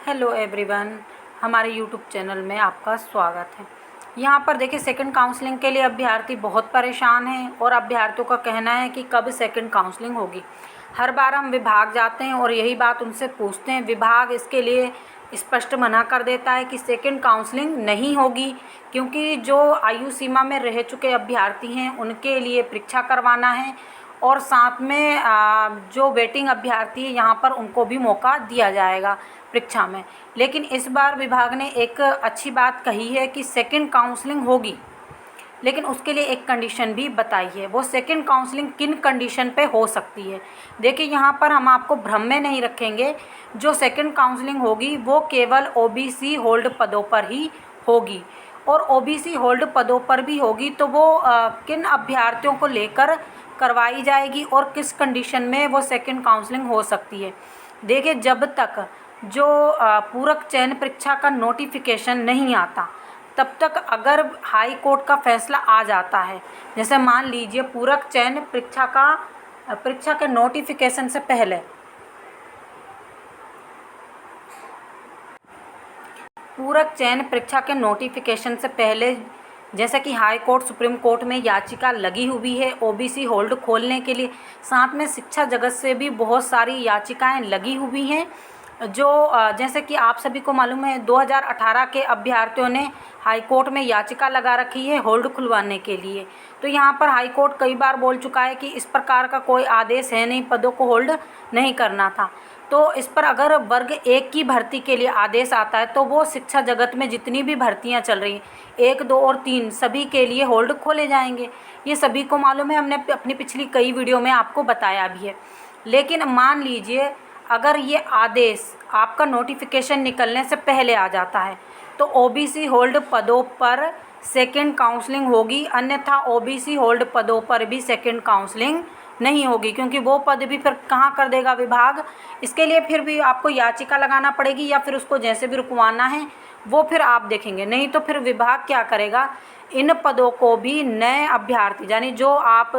Hello everyone, हमारे YouTube channel में आपका स्वागत है। यहाँ पर देखिए, सेकंड काउंसलिंग के लिए अभ्यर्थी बहुत परेशान हैं और अभ्यर्थियों का कहना है कि कब सेकंड काउंसलिंग होगी। हर बार हम विभाग जाते हैं और यही बात उनसे पूछते हैं। विभाग इसके लिए स्पष्ट मना कर देता है कि सेकंड काउंसलिंग नहीं होगी, क्योंकि जो आयु सीमा में रह चुके अभ्यर्थी हैं उनके लिए परीक्षा करवाना है और साथ में जो वेटिंग अभ्यर्थी है यहाँ पर उनको भी मौका दिया जाएगा परीक्षा में। लेकिन इस बार विभाग ने एक अच्छी बात कही है कि सेकंड काउंसलिंग होगी, लेकिन उसके लिए एक कंडीशन भी बताई है। वो सेकंड काउंसलिंग किन कंडीशन पे हो सकती है, देखिए यहाँ पर हम आपको भ्रम में नहीं रखेंगे। जो सेकंड काउंसलिंग होगी वो केवल ओबीसी होल्ड पदों पर ही होगी, और ओबीसी होल्ड पदों पर भी होगी तो वो किन अभ्यर्थियों को लेकर करवाई जाएगी और किस कंडीशन में वो सेकंड काउंसलिंग हो सकती है। देखिए, जब तक जो पूरक चयन परीक्षा का नोटिफिकेशन नहीं आता तब तक अगर हाई कोर्ट का फैसला आ जाता है, जैसे मान लीजिए पूरक चयन परीक्षा के नोटिफिकेशन से पहले पूरक चयन परीक्षा के नोटिफिकेशन से पहले जैसे कि हाई कोर्ट, सुप्रीम कोर्ट में याचिका लगी हुई है ओबीसी होल्ड खोलने के लिए। साथ में शिक्षा जगत से भी बहुत सारी याचिकाएं लगी हुई हैं, जो जैसे कि आप सभी को मालूम है 2018 के अभ्यर्थियों ने हाई कोर्ट में याचिका लगा रखी है होल्ड खुलवाने के लिए। तो यहाँ पर हाई कोर्ट कई बार बोल चुका है कि इस प्रकार का कोई आदेश है नहीं, पदों को होल्ड नहीं करना था। तो इस पर अगर वर्ग 1 की भर्ती के लिए आदेश आता है तो वो शिक्षा जगत में जितनी भी भर्तियां चल रही हैं 1, 2 और 3 सभी के लिए होल्ड खोले जाएंगे। ये सभी को मालूम है, हमने अपनी पिछली कई वीडियो में आपको बताया भी है। लेकिन मान लीजिए अगर ये आदेश आपका नोटिफिकेशन निकलने से पहले आ जाता है तो ओबीसी होल्ड पदों पर सेकंड काउंसलिंग होगी, अन्यथा ओबीसी होल्ड पदों पर भी सेकंड काउंसलिंग नहीं होगी, क्योंकि वो पद भी फिर कहाँ कर देगा विभाग। इसके लिए फिर भी आपको याचिका लगाना पड़ेगी या फिर उसको जैसे भी रुकवाना है वो फिर आप देखेंगे। नहीं तो फिर विभाग क्या करेगा, इन पदों को भी नए अभ्यर्थी यानी जो आप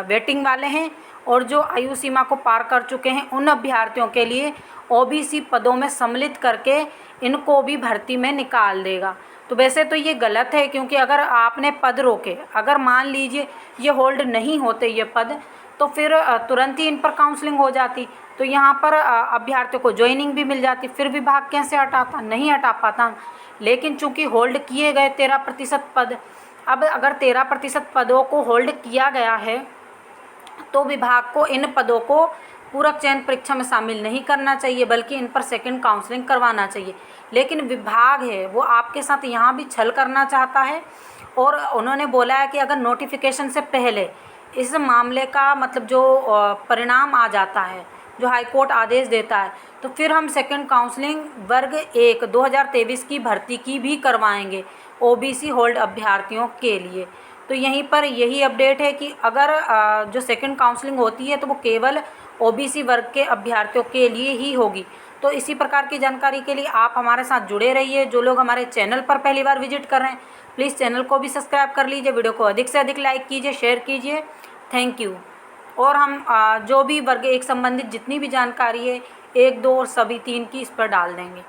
वेटिंग वाले हैं और जो आयु सीमा को पार कर चुके हैं उन अभ्यर्थियों के लिए ओबीसी पदों में सम्मिलित करके इनको भी भर्ती में निकाल देगा। तो वैसे तो ये गलत है, क्योंकि अगर आपने पद रोके, अगर मान लीजिए ये होल्ड नहीं होते ये पद, तो फिर तुरंत ही इन पर काउंसलिंग हो जाती, तो यहाँ पर अभ्यर्थियों को ज्वाइनिंग भी मिल जाती। फिर विभाग कैसे हटाता, नहीं हटा पाता। लेकिन चूंकि होल्ड किए गए 13% पद, अब अगर 13% पदों को होल्ड किया गया है तो विभाग को इन पदों को पूरक चयन परीक्षा में शामिल नहीं करना चाहिए, बल्कि इन पर सेकंड काउंसलिंग करवाना चाहिए। लेकिन विभाग है वो आपके साथ यहाँ भी छल करना चाहता है, और उन्होंने बोला है कि अगर नोटिफिकेशन से पहले इस मामले का मतलब जो परिणाम आ जाता है, जो हाई कोर्ट आदेश देता है, तो फिर हम सेकंड काउंसलिंग वर्ग 1 2023 की भर्ती की भी करवाएंगे ओबीसी होल्ड अभ्यर्थियों के लिए। तो यहीं पर यही अपडेट है कि अगर जो सेकंड काउंसलिंग होती है तो वो केवल ओबीसी वर्ग के अभ्यर्थियों के लिए ही होगी। तो इसी प्रकार की जानकारी के लिए आप हमारे साथ जुड़े रहिए। जो लोग हमारे चैनल पर पहली बार विजिट कर रहे हैं प्लीज़ चैनल को भी सब्सक्राइब कर लीजिए, वीडियो को अधिक से अधिक लाइक कीजिए, शेयर कीजिए। Thank you. और हम जो भी वर्ग 1 संबंधित जितनी भी जानकारी है 1, 2 और सभी 3 की इस पर डाल देंगे।